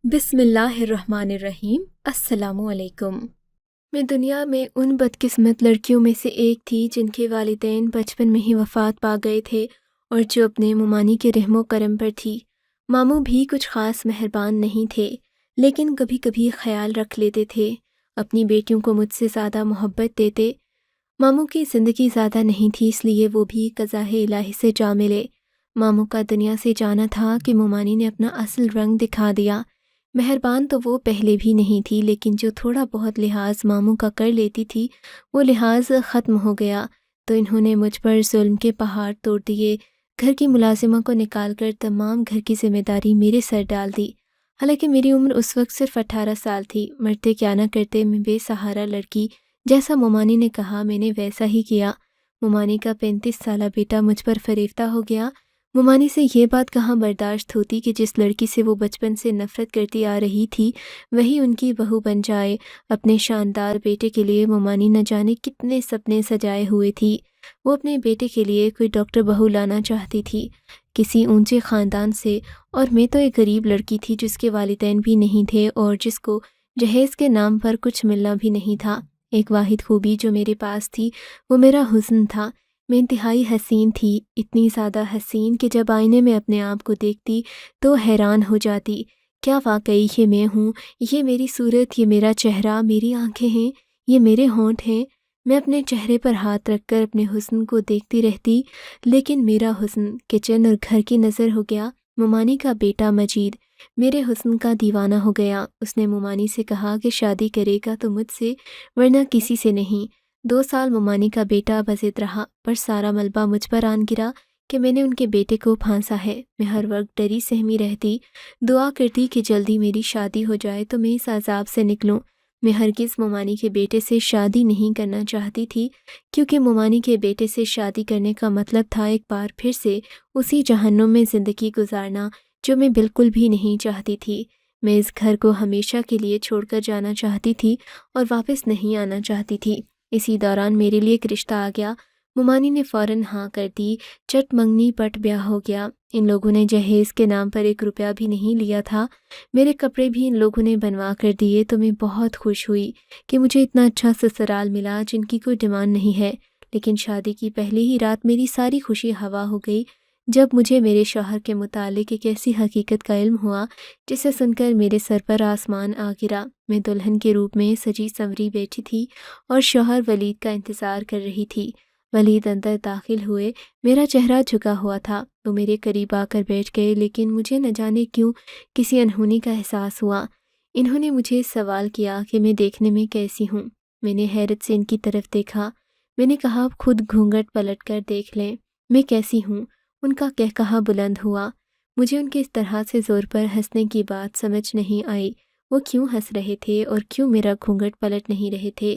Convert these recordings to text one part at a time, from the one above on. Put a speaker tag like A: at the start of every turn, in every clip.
A: بسم اللہ الرحمن الرحیم۔ السلام علیکم۔ میں دنیا میں ان بدقسمت لڑکیوں میں سے ایک تھی جن کے والدین بچپن میں ہی وفات پا گئے تھے اور جو اپنے ممانی کے رحم و کرم پر تھی۔ ماموں بھی کچھ خاص مہربان نہیں تھے، لیکن کبھی کبھی خیال رکھ لیتے تھے، اپنی بیٹیوں کو مجھ سے زیادہ محبت دیتے۔ ماموں کی زندگی زیادہ نہیں تھی، اس لیے وہ بھی قضاء الہی سے جا ملے۔ ماموں کا دنیا سے جانا تھا کہ ممانی نے اپنا اصل رنگ دکھا دیا۔ مہربان تو وہ پہلے بھی نہیں تھی، لیکن جو تھوڑا بہت لحاظ ماموں کا کر لیتی تھی وہ لحاظ ختم ہو گیا، تو انہوں نے مجھ پر ظلم کے پہاڑ توڑ دیے۔ گھر کی ملازمہ کو نکال کر تمام گھر کی ذمہ داری میرے سر ڈال دی۔ حالانکہ میری عمر اس وقت صرف 18 سال تھی۔ مرتے کیا نہ کرتے، میں بے سہارا لڑکی، جیسا ممانی نے کہا میں نے ویسا ہی کیا۔ ممانی کا 35 سالہ بیٹا مجھ پر فریفتہ ہو گیا۔ ممانی سے یہ بات کہاں برداشت ہوتی کہ جس لڑکی سے وہ بچپن سے نفرت کرتی آ رہی تھی وہی ان کی بہو بن جائے۔ اپنے شاندار بیٹے کے لیے ممانی نہ جانے کتنے سپنے سجائے ہوئے تھی۔ وہ اپنے بیٹے کے لیے کوئی ڈاکٹر بہو لانا چاہتی تھی، کسی اونچے خاندان سے، اور میں تو ایک غریب لڑکی تھی جس کے والدین بھی نہیں تھے اور جس کو جہیز کے نام پر کچھ ملنا بھی نہیں تھا۔ ایک واحد خوبی جو میرے پاس تھی وہ میرا حسن تھا۔ میں انتہائی حسین تھی، اتنی زیادہ حسین کہ جب آئینے میں اپنے آپ کو دیکھتی تو حیران ہو جاتی، کیا واقعی یہ میں ہوں؟ یہ میری صورت، یہ میرا چہرہ، میری آنکھیں ہیں، یہ میرے ہونٹ ہیں۔ میں اپنے چہرے پر ہاتھ رکھ کر اپنے حسن کو دیکھتی رہتی، لیکن میرا حسن کچن اور گھر کی نظر ہو گیا۔ ممانی کا بیٹا مجید میرے حسن کا دیوانہ ہو گیا۔ اس نے ممانی سے کہا کہ شادی کرے گا تو مجھ سے، ورنہ کسی سے نہیں۔ 2 سال ممانی کا بیٹا بضد رہا، پر سارا ملبہ مجھ پر آن گرا کہ میں نے ان کے بیٹے کو پھانسا ہے۔ میں ہر وقت ڈری سہمی رہتی، دعا کرتی کہ جلدی میری شادی ہو جائے تو میں اس عذاب سے نکلوں۔ میں ہرگز ممانی کے بیٹے سے شادی نہیں کرنا چاہتی تھی، کیونکہ ممانی کے بیٹے سے شادی کرنے کا مطلب تھا ایک بار پھر سے اسی جہنم میں زندگی گزارنا جو میں بالکل بھی نہیں چاہتی تھی۔ میں اس گھر کو ہمیشہ کے لیے چھوڑ کر جانا چاہتی تھی اور واپس نہیں آنا چاہتی تھی۔ اسی دوران میرے لیے ایک رشتہ آ گیا۔ ممانی نے فوراً ہاں کر دی، چٹ منگنی پٹ بیاہ ہو گیا۔ ان لوگوں نے جہیز کے نام پر 1 روپیہ بھی نہیں لیا تھا۔ میرے کپڑے بھی ان لوگوں نے بنوا کر دیے، تو میں بہت خوش ہوئی کہ مجھے اتنا اچھا سسرال ملا جن کی کوئی ڈیمانڈ نہیں ہے۔ لیکن شادی کی پہلی ہی رات میری ساری خوشی ہوا ہو گئی جب مجھے میرے شوہر کے متعلق ایک ایسی حقیقت کا علم ہوا جسے سن کر میرے سر پر آسمان آ گرا۔ میں دلہن کے روپ میں سجی سنوری بیٹھی تھی اور شوہر ولید کا انتظار کر رہی تھی۔ ولید اندر داخل ہوئے، میرا چہرہ جھکا ہوا تھا۔ وہ میرے قریب آ کر بیٹھ گئے، لیکن مجھے نہ جانے کیوں کسی انہونی کا احساس ہوا۔ انہوں نے مجھے سوال کیا کہ میں دیکھنے میں کیسی ہوں۔ میں نے حیرت سے ان کی طرف دیکھا۔ میں نے کہا اب خود گھونگھٹ پلٹ کر دیکھ لیں، میں کیسی ہوں؟ ان کا قہقہا بلند ہوا۔ مجھے ان کے اس طرح سے زور پر ہنسنے کی بات سمجھ نہیں آئی۔ وہ کیوں ہنس رہے تھے اور کیوں میرا گھونگھٹ پلٹ نہیں رہے تھے؟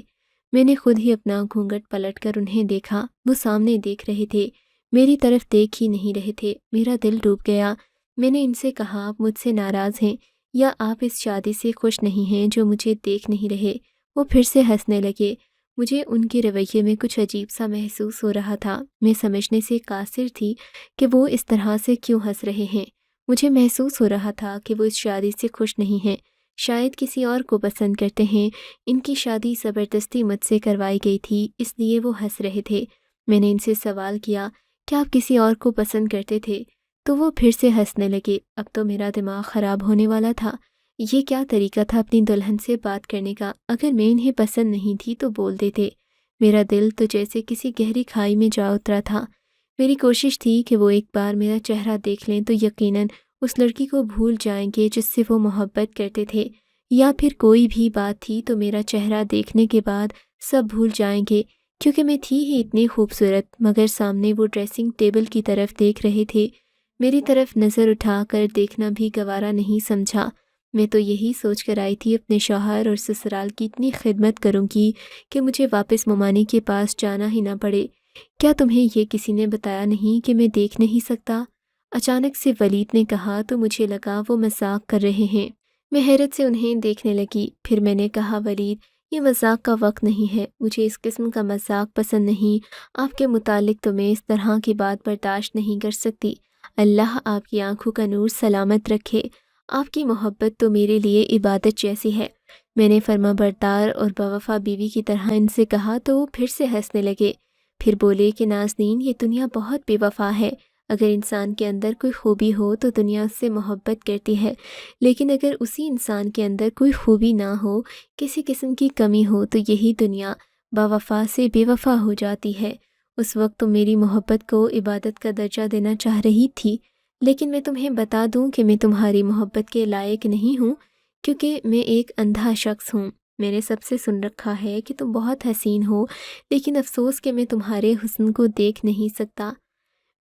A: میں نے خود ہی اپنا گھونگھٹ پلٹ کر انہیں دیکھا۔ وہ سامنے دیکھ رہے تھے، میری طرف دیکھ ہی نہیں رہے تھے۔ میرا دل ڈوب گیا۔ میں نے ان سے کہا آپ مجھ سے ناراض ہیں یا آپ اس شادی سے خوش نہیں ہیں جو مجھے دیکھ نہیں رہے؟ وہ پھر سے ہنسنے لگے۔ مجھے ان کے رویے میں کچھ عجیب سا محسوس ہو رہا تھا۔ میں سمجھنے سے قاصر تھی کہ وہ اس طرح سے کیوں ہنس رہے ہیں۔ مجھے محسوس ہو رہا تھا کہ وہ اس شادی سے خوش نہیں ہیں، شاید کسی اور کو پسند کرتے ہیں۔ ان کی شادی زبردستی مجھ سے کروائی گئی تھی، اس لیے وہ ہنس رہے تھے۔ میں نے ان سے سوال کیا کہ آپ کسی اور کو پسند کرتے تھے؟ تو وہ پھر سے ہنسنے لگے۔ اب تو میرا دماغ خراب ہونے والا تھا۔ یہ کیا طریقہ تھا اپنی دلہن سے بات کرنے کا؟ اگر میں انہیں پسند نہیں تھی تو بول دیتے۔ میرا دل تو جیسے کسی گہری کھائی میں جا اترا تھا۔ میری کوشش تھی کہ وہ ایک بار میرا چہرہ دیکھ لیں تو یقیناً اس لڑکی کو بھول جائیں گے جس سے وہ محبت کرتے تھے، یا پھر کوئی بھی بات تھی تو میرا چہرہ دیکھنے کے بعد سب بھول جائیں گے، کیونکہ میں تھی ہی اتنی خوبصورت۔ مگر سامنے وہ ڈریسنگ ٹیبل کی طرف دیکھ رہے تھے۔ میری طرف نظر اٹھا کر دیکھنا بھی گوارا نہیں سمجھا۔ میں تو یہی سوچ کر آئی تھی اپنے شوہر اور سسرال کی اتنی خدمت کروں گی کہ مجھے واپس ممانی کے پاس جانا ہی نہ پڑے۔ کیا تمہیں یہ کسی نے بتایا نہیں کہ میں دیکھ نہیں سکتا؟ اچانک سے ولید نے کہا تو مجھے لگا وہ مذاق کر رہے ہیں۔ میں حیرت سے انہیں دیکھنے لگی۔ پھر میں نے کہا ولید، یہ مذاق کا وقت نہیں ہے، مجھے اس قسم کا مذاق پسند نہیں۔ آپ کے متعلق تو میں اس طرح کی بات برداشت نہیں کر سکتی۔ اللہ آپ کی آنکھوں کا نور سلامت رکھے۔ آپ کی محبت تو میرے لیے عبادت جیسی ہے۔ میں نے فرما بردار اور باوفا بیوی کی طرح ان سے کہا تو وہ پھر سے ہنسنے لگے، پھر بولے کہ نازنین، یہ دنیا بہت بے وفا ہے۔ اگر انسان کے اندر کوئی خوبی ہو تو دنیا اس سے محبت کرتی ہے، لیکن اگر اسی انسان کے اندر کوئی خوبی نہ ہو، کسی قسم کی کمی ہو، تو یہی دنیا باوفا سے بے وفا ہو جاتی ہے۔ اس وقت تم میری محبت کو عبادت کا درجہ دینا چاہ رہی تھی، لیکن میں تمہیں بتا دوں کہ میں تمہاری محبت کے لائق نہیں ہوں، کیونکہ میں ایک اندھا شخص ہوں۔ میں نے سب سے سن رکھا ہے کہ تم بہت حسین ہو، لیکن افسوس کہ میں تمہارے حسن کو دیکھ نہیں سکتا۔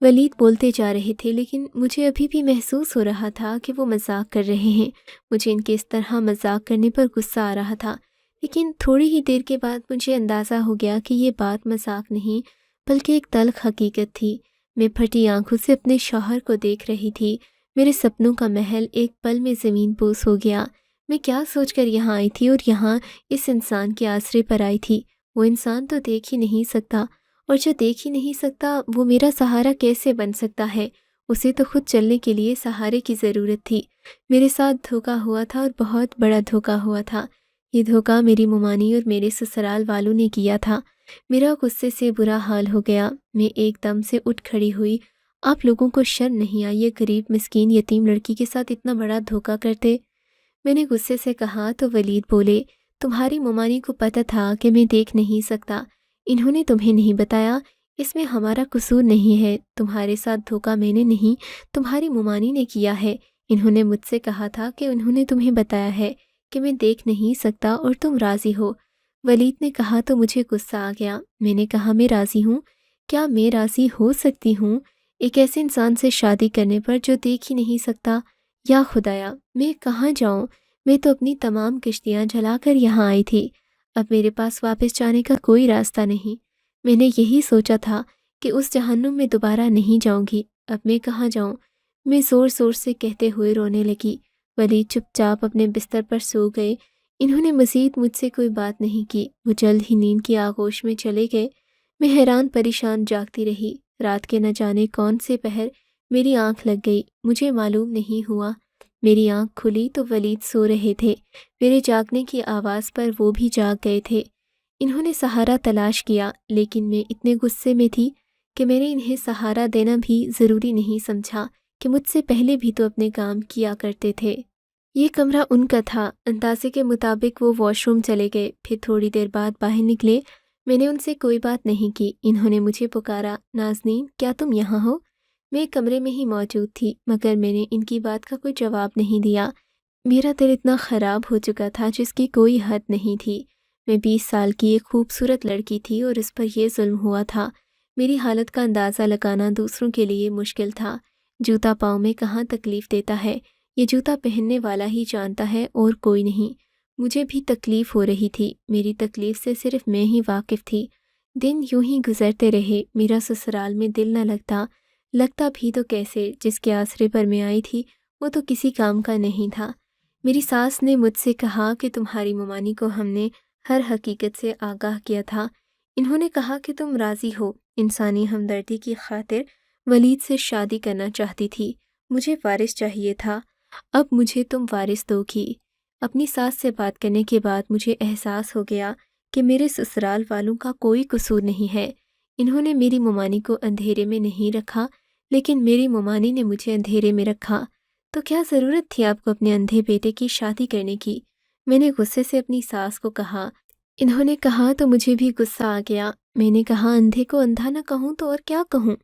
A: ولید بولتے جا رہے تھے، لیکن مجھے ابھی بھی محسوس ہو رہا تھا کہ وہ مذاق کر رہے ہیں۔ مجھے ان کے اس طرح مذاق کرنے پر غصہ آ رہا تھا، لیکن تھوڑی ہی دیر کے بعد مجھے اندازہ ہو گیا کہ یہ بات مذاق نہیں بلکہ ایک تلخ حقیقت تھی۔ میں پھٹی آنکھوں سے اپنے شوہر کو دیکھ رہی تھی۔ میرے سپنوں کا محل ایک پل میں زمین بوس ہو گیا۔ میں کیا سوچ کر یہاں آئی تھی اور یہاں اس انسان کے آسرے پر آئی تھی؟ وہ انسان تو دیکھ ہی نہیں سکتا، اور جو دیکھ ہی نہیں سکتا وہ میرا سہارا کیسے بن سکتا ہے؟ اسے تو خود چلنے کے لیے سہارے کی ضرورت تھی۔ میرے ساتھ دھوکا ہوا تھا، اور بہت بڑا دھوکا ہوا تھا۔ یہ دھوکا میری ممانی اور میرے سسرال والوں نے کیا تھا۔ میرا غصے سے برا حال ہو گیا۔ میں ایک دم سے اٹھ کھڑی ہوئی۔ آپ لوگوں کو شرم نہیں آئی یہ غریب مسکین یتیم لڑکی کے ساتھ اتنا بڑا دھوکا کرتے؟ میں نے غصے سے کہا تو ولید بولے، تمہاری ممانی کو پتہ تھا کہ میں دیکھ نہیں سکتا، انہوں نے تمہیں نہیں بتایا، اس میں ہمارا قصور نہیں ہے۔ تمہارے ساتھ دھوکا میں نے نہیں، تمہاری ممانی نے کیا ہے۔ انہوں نے مجھ سے کہا تھا کہ انہوں نے تمہیں بتایا ہے کہ میں دیکھ نہیں سکتا اور تم راضی ہو۔ ولید نے کہا تو مجھے غصہ آ گیا۔ میں نے کہا میں راضی ہوں؟ کیا میں راضی ہو سکتی ہوں ایک ایسے انسان سے شادی کرنے پر جو دیکھ ہی نہیں سکتا؟ یا خدایا، میں کہاں جاؤں؟ میں تو اپنی تمام کشتیاں جلا کر یہاں آئی تھی۔ اب میرے پاس واپس جانے کا کوئی راستہ نہیں۔ میں نے یہی سوچا تھا کہ اس جہنم میں دوبارہ نہیں جاؤں گی۔ اب میں کہاں جاؤں؟ میں زور زور سے کہتے ہوئے رونے لگی۔ ولید چپ چاپ اپنے بستر پر سو گئے۔ انہوں نے مزید مجھ سے کوئی بات نہیں کی۔ وہ جلد ہی نیند کی آغوش میں چلے گئے۔ میں حیران پریشان جاگتی رہی۔ رات کے نہ جانے کون سے پہر میری آنکھ لگ گئی، مجھے معلوم نہیں ہوا۔ میری آنکھ کھلی تو ولید سو رہے تھے۔ میرے جاگنے کی آواز پر وہ بھی جاگ گئے تھے۔ انہوں نے سہارا تلاش کیا، لیکن میں اتنے غصے میں تھی کہ میں نے انہیں سہارا دینا بھی ضروری نہیں سمجھا کہ مجھ سے پہلے بھی تو اپنے کام کیا کرتے تھے۔ یہ کمرہ ان کا تھا۔ اندازے کے مطابق وہ واش روم چلے گئے، پھر تھوڑی دیر بعد باہر نکلے۔ میں نے ان سے کوئی بات نہیں کی۔ انہوں نے مجھے پکارا، نازنین، کیا تم یہاں ہو؟ میں کمرے میں ہی موجود تھی، مگر میں نے ان کی بات کا کوئی جواب نہیں دیا۔ میرا دل اتنا خراب ہو چکا تھا جس کی کوئی حد نہیں تھی۔ میں 20 سال کی ایک خوبصورت لڑکی تھی اور اس پر یہ ظلم ہوا تھا۔ میری حالت کا اندازہ لگانا دوسروں کے لیے مشکل تھا۔ جوتا پاؤں میں کہاں تکلیف دیتا ہے، یہ جوتا پہننے والا ہی جانتا ہے اور کوئی نہیں۔ مجھے بھی تکلیف ہو رہی تھی۔ میری تکلیف سے صرف میں ہی واقف تھی۔ دن یوں ہی گزرتے رہے۔ میرا سسرال میں دل نہ لگتا بھی تو کیسے؟ جس کے آسرے پر میں آئی تھی وہ تو کسی کام کا نہیں تھا۔ میری ساس نے مجھ سے کہا کہ تمہاری ممانی کو ہم نے ہر حقیقت سے آگاہ کیا تھا۔ انہوں نے کہا کہ تم راضی ہو۔ انسانی ہمدردی کی خاطر ولید سے شادی کرنا چاہتی تھی۔ مجھے وارث چاہیے تھا، اب مجھے تم وارث دو گی۔ اپنی ساس سے بات کرنے کے بعد مجھے احساس ہو گیا کہ میرے سسرال والوں کا کوئی قصور نہیں ہے۔ انہوں نے میری ممانی کو اندھیرے میں نہیں رکھا، لیکن میری ممانی نے مجھے اندھیرے میں رکھا۔ تو کیا ضرورت تھی آپ کو اپنے اندھے بیٹے کی شادی کرنے کی؟ میں نے غصے سے اپنی ساس کو کہا۔ انہوں نے کہا تو مجھے بھی غصہ آ گیا۔ میں نے کہا اندھے کو اندھا نہ کہوں تو اور کیا کہوں؟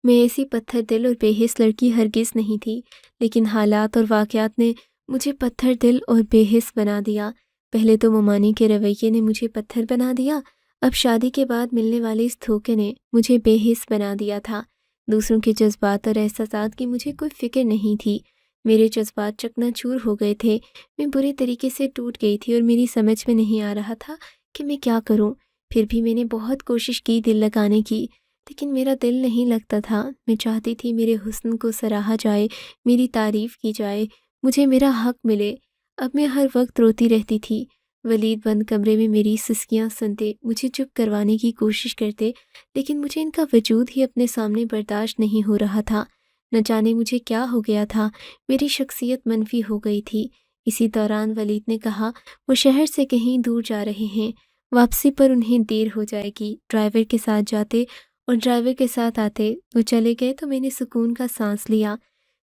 A: میں ایسی پتھر دل اور بے حس لڑکی ہرگز نہیں تھی، لیکن حالات اور واقعات نے مجھے پتھر دل اور بے حس بنا دیا۔ پہلے تو ممانی کے رویے نے مجھے پتھر بنا دیا، اب شادی کے بعد ملنے والے اس دھوکے نے مجھے بے حس بنا دیا تھا۔ دوسروں کے جذبات اور احساسات کی مجھے کوئی فکر نہیں تھی۔ میرے جذبات چکنا چور ہو گئے تھے۔ میں برے طریقے سے ٹوٹ گئی تھی اور میری سمجھ میں نہیں آ رہا تھا کہ میں کیا کروں۔ پھر بھی میں نے بہت کوشش کی دل لگانے کی، لیکن میرا دل نہیں لگتا تھا۔ میں چاہتی تھی میرے حسن کو سراہا جائے، میری تعریف کی جائے، مجھے میرا حق ملے۔ اب میں ہر وقت روتی رہتی تھی۔ ولید بند کمرے میں میری سسکیاں سنتے، مجھے چپ کروانے کی کوشش کرتے، لیکن مجھے ان کا وجود ہی اپنے سامنے برداشت نہیں ہو رہا تھا۔ نہ جانے مجھے کیا ہو گیا تھا، میری شخصیت منفی ہو گئی تھی۔ اسی دوران ولید نے کہا وہ شہر سے کہیں دور جا رہے ہیں، واپسی پر انہیں دیر ہو جائے گی۔ ڈرائیور کے ساتھ جاتے اور ڈرائیور کے ساتھ آتے۔ وہ چلے گئے تو میں نے سکون کا سانس لیا۔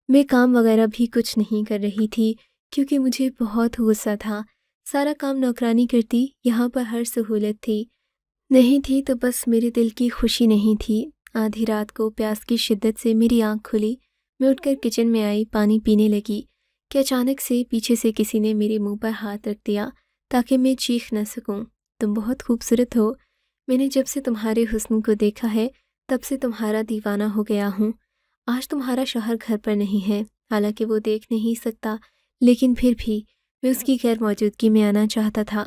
A: میں کام وغیرہ بھی کچھ نہیں کر رہی تھی کیونکہ مجھے بہت غصہ تھا۔ سارا کام نوکرانی کرتی، یہاں پر ہر سہولت تھی، نہیں تھی تو بس میرے دل کی خوشی نہیں تھی۔ آدھی رات کو پیاس کی شدت سے میری آنکھ کھلی، میں اٹھ کر کچن میں آئی، پانی پینے لگی کہ اچانک سے پیچھے سے کسی نے میرے منہ پر ہاتھ رکھ دیا تاکہ میں چیخ نہ سکوں۔ تم بہت خوبصورت ہو، میں نے جب سے تمہارے حسن کو دیکھا ہے تب سے تمہارا دیوانہ ہو گیا ہوں۔ آج تمہارا شوہر گھر پر نہیں ہے، حالانکہ وہ دیکھ نہیں سکتا، لیکن پھر بھی میں اس کی غیر موجودگی میں آنا چاہتا تھا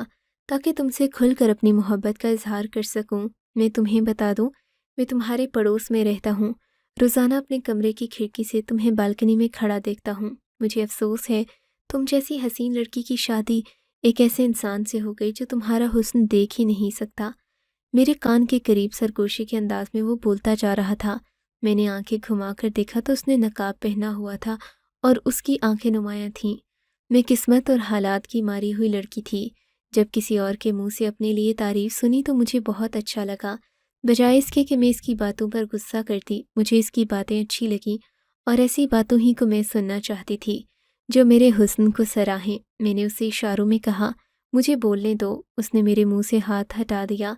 A: تاکہ تم سے کھل کر اپنی محبت کا اظہار کر سکوں۔ میں تمہیں بتا دوں، میں تمہارے پڑوس میں رہتا ہوں، روزانہ اپنے کمرے کی کھڑکی سے تمہیں بالکنی میں کھڑا دیکھتا ہوں۔ مجھے افسوس ہے تم جیسی حسین لڑکی کی شادی ایک ایسے انسان سے ہو گئی جو تمہارا حسن دیکھ ہی نہیں سکتا۔ میرے کان کے قریب سرگوشی کے انداز میں وہ بولتا جا رہا تھا۔ میں نے آنکھیں گھما کر دیکھا تو اس نے نقاب پہنا ہوا تھا اور اس کی آنکھیں نمایاں تھیں۔ میں قسمت اور حالات کی ماری ہوئی لڑکی تھی۔ جب کسی اور کے منہ سے اپنے لیے تعریف سنی تو مجھے بہت اچھا لگا، بجائے اس کے کہ میں اس کی باتوں پر غصہ کرتی۔ مجھے اس کی باتیں اچھی لگیں اور ایسی باتوں ہی کو میں سننا چاہتی تھی جو میرے حسن کو سراہیں۔ میں نے اسے اشاروں میں کہا مجھے بولنے دو۔ اس نے میرے منہ سے ہاتھ ہٹا دیا۔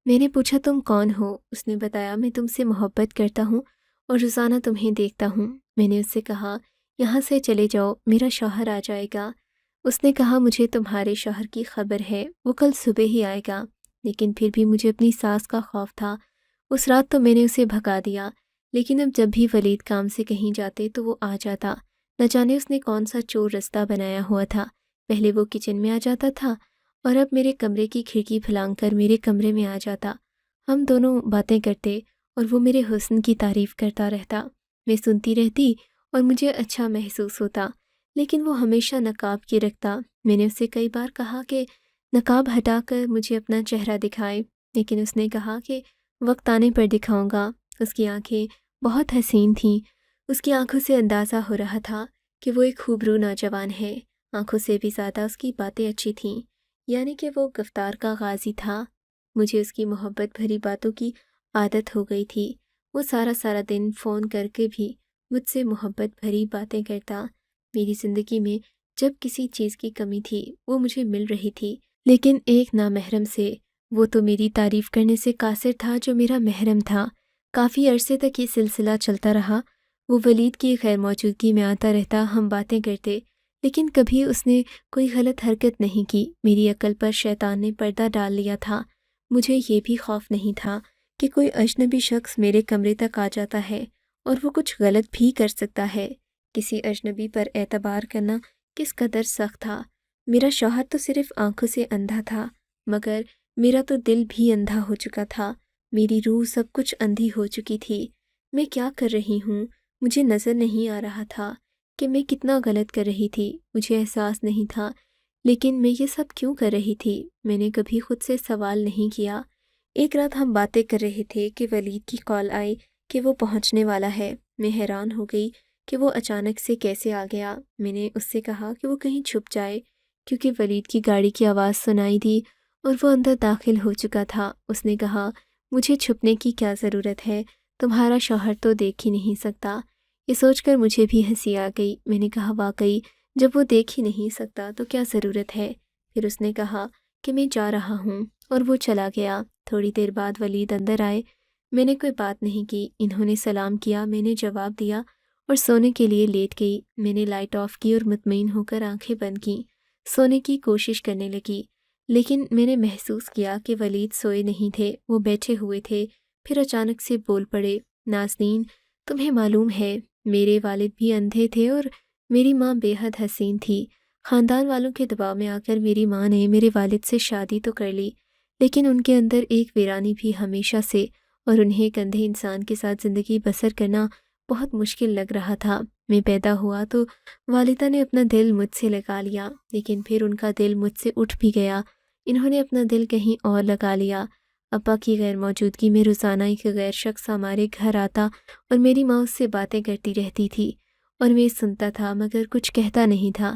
A: میں نے پوچھا تم کون ہو؟ اس نے بتایا میں تم سے محبت کرتا ہوں اور روزانہ تمہیں دیکھتا ہوں۔ میں نے اس سے کہا یہاں سے چلے جاؤ، میرا شوہر آ جائے گا۔ اس نے کہا مجھے تمہارے شوہر کی خبر ہے، وہ کل صبح ہی آئے گا۔ لیکن پھر بھی مجھے اپنی ساس کا خوف تھا۔ اس رات تو میں نے اسے بھگا دیا، لیکن اب جب بھی ولید کام سے کہیں جاتے تو وہ آ جاتا۔ نہ جانے اس نے کون سا چور رستہ بنایا ہوا تھا، پہلے وہ کچن میں آ جاتا تھا اور اب میرے کمرے کی کھڑکی پھلانگ کر میرے کمرے میں آ جاتا۔ ہم دونوں باتیں کرتے اور وہ میرے حسن کی تعریف کرتا رہتا۔ میں سنتی رہتی اور مجھے اچھا محسوس ہوتا، لیکن وہ ہمیشہ نقاب کی رکھتا۔ میں نے اسے کئی بار کہا کہ نقاب ہٹا کر مجھے اپنا چہرہ دکھائے، لیکن اس نے کہا کہ وقت آنے پر دکھاؤں گا۔ اس کی آنکھیں بہت حسین تھیں، اس کی آنکھوں سے اندازہ ہو رہا تھا کہ وہ ایک خوبرو نوجوان ہے۔ آنکھوں سے بھی زیادہ اس کی باتیں اچھی تھیں، یعنی کہ وہ گفتار کا غازی تھا۔ مجھے اس کی محبت بھری باتوں کی عادت ہو گئی تھی۔ وہ سارا دن فون کر کے بھی مجھ سے محبت بھری باتیں کرتا۔ میری زندگی میں جب کسی چیز کی کمی تھی وہ مجھے مل رہی تھی، لیکن ایک نامحرم سے۔ وہ تو میری تعریف کرنے سے قاصر تھا جو میرا محرم تھا۔ کافی عرصے تک یہ سلسلہ چلتا رہا۔ وہ ولید کی غیر موجودگی میں آتا رہتا، ہم باتیں کرتے، لیکن کبھی اس نے کوئی غلط حرکت نہیں کی۔ میری عقل پر شیطان نے پردہ ڈال لیا تھا۔ مجھے یہ بھی خوف نہیں تھا کہ کوئی اجنبی شخص میرے کمرے تک آ جاتا ہے اور وہ کچھ غلط بھی کر سکتا ہے۔ کسی اجنبی پر اعتبار کرنا کس قدر سخت تھا۔ میرا شوہر تو صرف آنکھوں سے اندھا تھا، مگر میرا تو دل بھی اندھا ہو چکا تھا۔ میری روح سب کچھ اندھی ہو چکی تھی۔ میں کیا کر رہی ہوں مجھے نظر نہیں آ رہا تھا کہ میں کتنا غلط کر رہی تھی، مجھے احساس نہیں تھا، لیکن میں یہ سب کیوں کر رہی تھی؟ میں نے کبھی خود سے سوال نہیں کیا۔ ایک رات ہم باتیں کر رہے تھے کہ ولید کی کال آئی کہ وہ پہنچنے والا ہے۔ میں حیران ہو گئی کہ وہ اچانک سے کیسے آ گیا۔ میں نے اس سے کہا کہ وہ کہیں چھپ جائے، کیونکہ ولید کی گاڑی کی آواز سنائی دی اور وہ اندر داخل ہو چکا تھا۔ اس نے کہا مجھے چھپنے کی کیا ضرورت ہے، تمہارا شوہر تو دیکھ ہی نہیں سکتا۔ یہ سوچ کر مجھے بھی ہنسی آ گئی۔ میں نے کہا واقعی جب وہ دیکھ ہی نہیں سکتا تو کیا ضرورت ہے؟ پھر اس نے کہا کہ میں جا رہا ہوں اور وہ چلا گیا۔ تھوڑی دیر بعد ولید اندر آئے۔ میں نے کوئی بات نہیں کی۔ انہوں نے سلام کیا، میں نے جواب دیا اور سونے کے لیے لیٹ گئی۔ میں نے لائٹ آف کی اور مطمئن ہو کر آنکھیں بند کیں، سونے کی کوشش کرنے لگی، لیکن میں نے محسوس کیا کہ ولید سوئے نہیں تھے، وہ بیٹھے ہوئے تھے۔ پھر اچانک سے بول پڑے، نازنین تمہیں معلوم ہے میرے والد بھی اندھے تھے اور میری ماں بے حد حسین تھی۔ خاندان والوں کے دباؤ میں آ کر میری ماں نے میرے والد سے شادی تو کر لی، لیکن ان کے اندر ایک ویرانی بھی ہمیشہ سے، اور انہیں ایک اندھے انسان کے ساتھ زندگی بسر کرنا بہت مشکل لگ رہا تھا۔ میں پیدا ہوا تو والدہ نے اپنا دل مجھ سے لگا لیا، لیکن پھر ان کا دل مجھ سے اٹھ بھی گیا۔ انہوں نے اپنا دل کہیں اور لگا لیا۔ ابا کی غیر موجودگی میں روزانہ ایک غیر شخص ہمارے گھر آتا اور میری ماں اس سے باتیں کرتی رہتی تھی اور میں سنتا تھا مگر کچھ کہتا نہیں تھا۔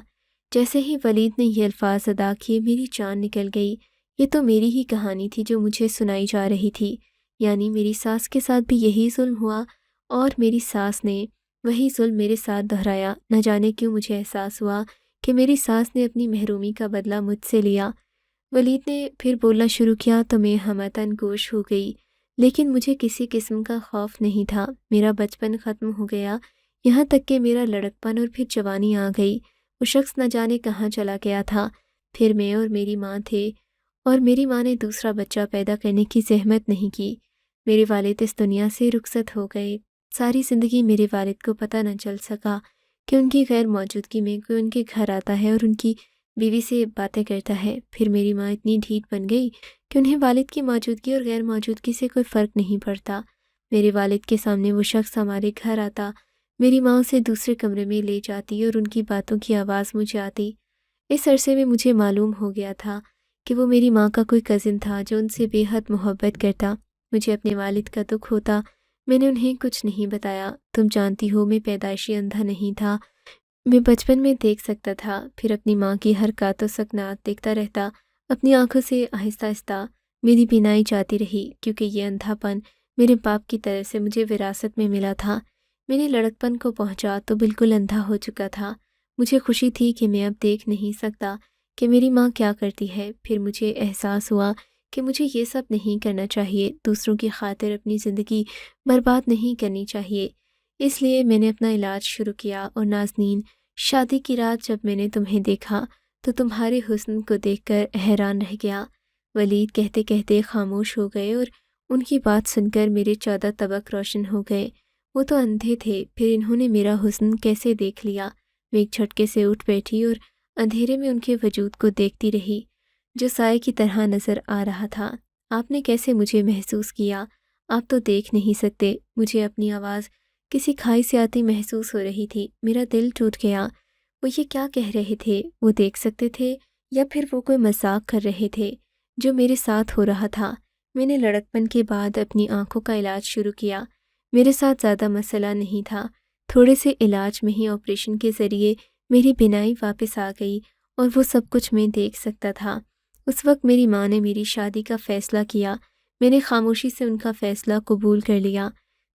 A: جیسے ہی ولید نے یہ الفاظ ادا کیے میری جان نکل گئی۔ یہ تو میری ہی کہانی تھی جو مجھے سنائی جا رہی تھی، یعنی میری ساس کے ساتھ بھی یہی ظلم ہوا اور میری ساس نے وہی ظلم میرے ساتھ دہرایا۔ نہ جانے کیوں مجھے احساس ہوا کہ میری ساس نے اپنی محرومی کا بدلہ مجھ سے لیا۔ ولید نے پھر بولنا شروع کیا تو میں ہمتاً گوش ہو گئی، لیکن مجھے کسی قسم کا خوف نہیں تھا۔ میرا بچپن ختم ہو گیا، یہاں تک کہ میرا لڑکپن اور پھر جوانی آ گئی۔ وہ شخص نہ جانے کہاں چلا گیا تھا۔ پھر میں اور میری ماں تھے، اور میری ماں نے دوسرا بچہ پیدا کرنے کی زحمت نہیں کی۔ میرے والد اس دنیا سے رخصت ہو گئے۔ ساری زندگی میرے والد کو پتہ نہ چل سکا کہ ان کی غیر موجودگی میں کوئی ان کے گھر آتا ہے اور ان کی بیوی سے باتیں کرتا ہے۔ پھر میری ماں اتنی ڈھیٹ بن گئی کہ انہیں والد کی موجودگی اور غیر موجودگی سے کوئی فرق نہیں پڑتا۔ میرے والد کے سامنے وہ شخص ہمارے گھر آتا، میری ماں اسے دوسرے کمرے میں لے جاتی اور ان کی باتوں کی آواز مجھے آتی۔ اس عرصے میں مجھے معلوم ہو گیا تھا کہ وہ میری ماں کا کوئی کزن تھا جو ان سے بے حد محبت کرتا۔ مجھے اپنے والد کا دکھ ہوتا، میں نے انہیں کچھ نہیں بتایا۔ تم جانتی ہو میں پیدائشی اندھا نہیں تھا، میں بچپن میں دیکھ سکتا تھا، پھر اپنی ماں کی حرکات و سکنات دیکھتا رہتا۔ اپنی آنکھوں سے آہستہ آہستہ میری بینائی جاتی رہی، کیونکہ یہ اندھا پن میرے باپ کی طرف سے مجھے وراثت میں ملا تھا۔ میں نے لڑکپن کو پہنچا تو بالکل اندھا ہو چکا تھا۔ مجھے خوشی تھی کہ میں اب دیکھ نہیں سکتا کہ میری ماں کیا کرتی ہے۔ پھر مجھے احساس ہوا کہ مجھے یہ سب نہیں کرنا چاہیے، دوسروں کی خاطر اپنی زندگی برباد نہیں کرنی چاہیے۔ اس لیے میں نے اپنا علاج شروع کیا۔ اور نازنین، شادی کی رات جب میں نے تمہیں دیکھا تو تمہارے حسن کو دیکھ کر حیران رہ گیا۔ ولید کہتے کہتے خاموش ہو گئے اور ان کی بات سن کر میرے 14 طبق روشن ہو گئے۔ وہ تو اندھے تھے، پھر انہوں نے میرا حسن کیسے دیکھ لیا؟ میں ایک جھٹکے سے اٹھ بیٹھی اور اندھیرے میں ان کے وجود کو دیکھتی رہی جو سائے کی طرح نظر آ رہا تھا۔ آپ نے کیسے مجھے محسوس کیا؟ آپ تو دیکھ نہیں سکتے۔ مجھے اپنی آواز کسی کھائی سے آتی محسوس ہو رہی تھی۔ میرا دل ٹوٹ گیا۔ وہ یہ کیا کہہ رہے تھے؟ وہ دیکھ سکتے تھے یا پھر وہ کوئی مذاق کر رہے تھے جو میرے ساتھ ہو رہا تھا؟ میں نے لڑکپن کے بعد اپنی آنکھوں کا علاج شروع کیا۔ میرے ساتھ زیادہ مسئلہ نہیں تھا، تھوڑے سے علاج میں ہی آپریشن کے ذریعے میری بینائی واپس آ گئی اور وہ سب کچھ میں دیکھ سکتا تھا۔ اس وقت میری ماں نے میری شادی کا فیصلہ کیا۔ میں نے خاموشی سے ان کا فیصلہ قبول کر لیا۔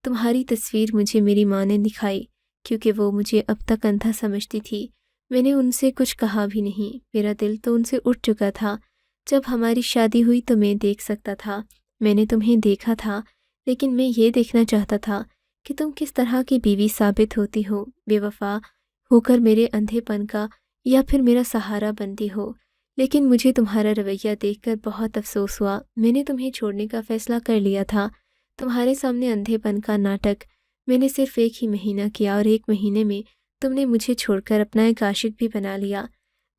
A: تمہاری تصویر مجھے میری ماں نے دکھائی، کیونکہ وہ مجھے اب تک اندھا سمجھتی تھی۔ میں نے ان سے کچھ کہا بھی نہیں، میرا دل تو ان سے اٹھ چکا تھا۔ جب ہماری شادی ہوئی تو میں دیکھ سکتا تھا، میں نے تمہیں دیکھا تھا، لیکن میں یہ دیکھنا چاہتا تھا کہ تم کس طرح کی بیوی ثابت ہوتی ہو، بے وفا ہو کر میرے اندھے پن کا یا پھر میرا سہارا بنتی ہو۔ لیکن مجھے تمہارا رویہ دیکھ کر بہت افسوس ہوا۔ میں نے تمہیں چھوڑنے کا فیصلہ کر لیا تھا۔ تمہارے سامنے اندھے پن کا ناٹک میں نے صرف ایک ہی مہینہ کیا اور 1 مہینے میں تم نے مجھے چھوڑ کر اپنا ایک عاشق بھی بنا لیا۔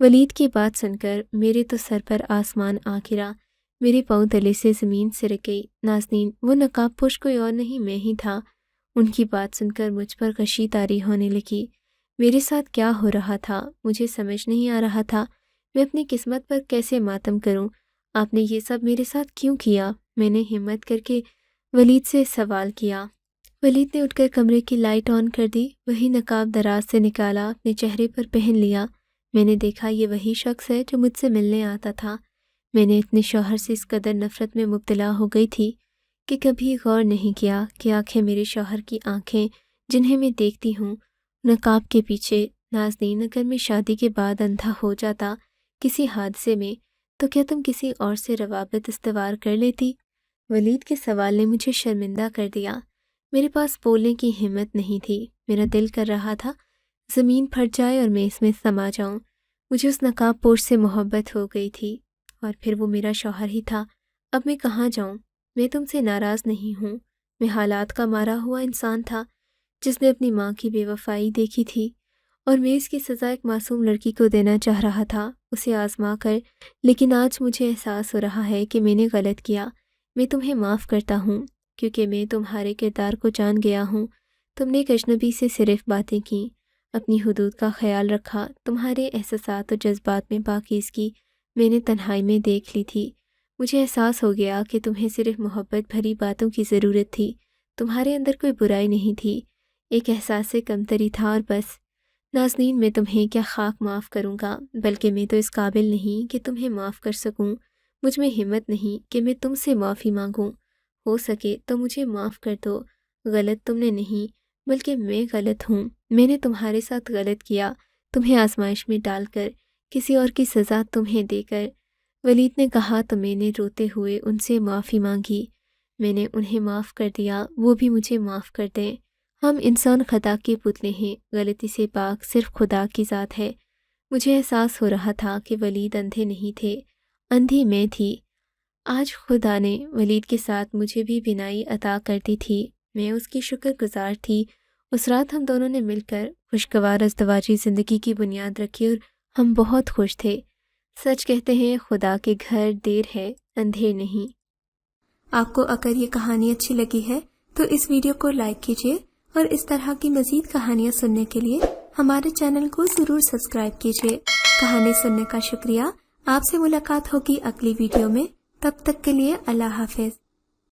A: ولید کی بات سن کر میرے تو سر پر آسمان آ گرا، میرے پاؤں تلے سے زمین سرک گئی۔ نازنین، وہ نقاب پوش کوئی اور نہیں، میں ہی تھا۔ ان کی بات سن کر مجھ پر غشی طاری ہونے لگی۔ میرے ساتھ کیا ہو رہا تھا مجھے سمجھ نہیں آ رہا تھا۔ میں اپنی قسمت پر کیسے ماتم کروں؟ آپ نے یہ سب میرے ساتھ کیوں کیا؟ میں نے ہمت کر کے ولید سے سوال کیا۔ ولید نے اٹھ کر کمرے کی لائٹ آن کر دی، وہی نقاب دراز سے نکالا، اپنے چہرے پر پہن لیا۔ میں نے دیکھا یہ وہی شخص ہے جو مجھ سے ملنے آتا تھا۔ میں نے اپنے شوہر سے اس قدر نفرت میں مبتلا ہو گئی تھی کہ کبھی غور نہیں کیا کہ آنکھیں میرے شوہر کی آنکھیں جنہیں میں دیکھتی ہوں نقاب کے پیچھے۔ نازنین، اگر میں شادی کے بعد اندھا ہو جاتا کسی حادثے میں تو کیا تم کسی اور سے روابط استوار کر لیتی؟ ولید کے سوال نے مجھے شرمندہ کر دیا۔ میرے پاس بولنے کی ہمت نہیں تھی۔ میرا دل کر رہا تھا زمین پھٹ جائے اور میں اس میں سما جاؤں۔ مجھے اس نقاب پوش سے محبت ہو گئی تھی اور پھر وہ میرا شوہر ہی تھا۔ اب میں کہاں جاؤں؟ میں تم سے ناراض نہیں ہوں، میں حالات کا مارا ہوا انسان تھا جس نے اپنی ماں کی بے وفائی دیکھی تھی اور میں اس کی سزا ایک معصوم لڑکی کو دینا چاہ رہا تھا، اسے آزما کر۔ لیکن آج مجھے احساس ہو رہا ہے کہ میں نے غلط کیا۔ میں تمہیں معاف کرتا ہوں کیونکہ میں تمہارے کردار کو جان گیا ہوں۔ تم نے ایک اجنبی سے صرف باتیں کیں، اپنی حدود کا خیال رکھا، تمہارے احساسات و جذبات میں پاکیزگی میں نے تنہائی میں دیکھ لی تھی۔ مجھے احساس ہو گیا کہ تمہیں صرف محبت بھری باتوں کی ضرورت تھی، تمہارے اندر کوئی برائی نہیں تھی، ایک احساس کمتری تھا اور بس۔ نازنین، میں تمہیں کیا خاک معاف کروں گا، بلکہ میں تو اس قابل نہیں کہ تمہیں معاف کر سکوں۔ مجھ میں ہمت نہیں کہ میں تم سے معافی مانگوں۔ ہو سکے تو مجھے معاف کر دو۔ غلط تم نے نہیں بلکہ میں غلط ہوں۔ میں نے تمہارے ساتھ غلط کیا، تمہیں آزمائش میں ڈال کر، کسی اور کی سزا تمہیں دے کر۔ ولید نے کہا تو میں نے روتے ہوئے ان سے معافی مانگی۔ میں نے انہیں معاف کر دیا، وہ بھی مجھے معاف کر دیں۔ ہم انسان خطا کے پتلے ہیں، غلطی سے پاک صرف خدا کی ذات ہے۔ مجھے احساس ہو رہا تھا کہ ولید اندھے نہیں تھے، اندھی میں تھی۔ آج خدا نے ولید کے ساتھ مجھے بھی بینائی عطا کر دی تھی، میں اس کی شکر گزار تھی۔ اس رات ہم دونوں نے مل کر خوشگوار ازدواجی زندگی کی بنیاد رکھی اور ہم بہت خوش تھے۔ سچ کہتے ہیں خدا کے گھر دیر ہے، اندھیر نہیں۔ آپ کو اگر یہ کہانی اچھی لگی ہے تو اس ویڈیو کو لائک کیجیے اور اس طرح کی مزید کہانیاں سننے کے لیے ہمارے چینل کو ضرور سبسکرائب کیجیے۔ کہانی سننے کا شکریہ۔ آپ سے ملاقات ہوگی اگلی ویڈیو میں، تب تک کے لیے اللہ حافظ۔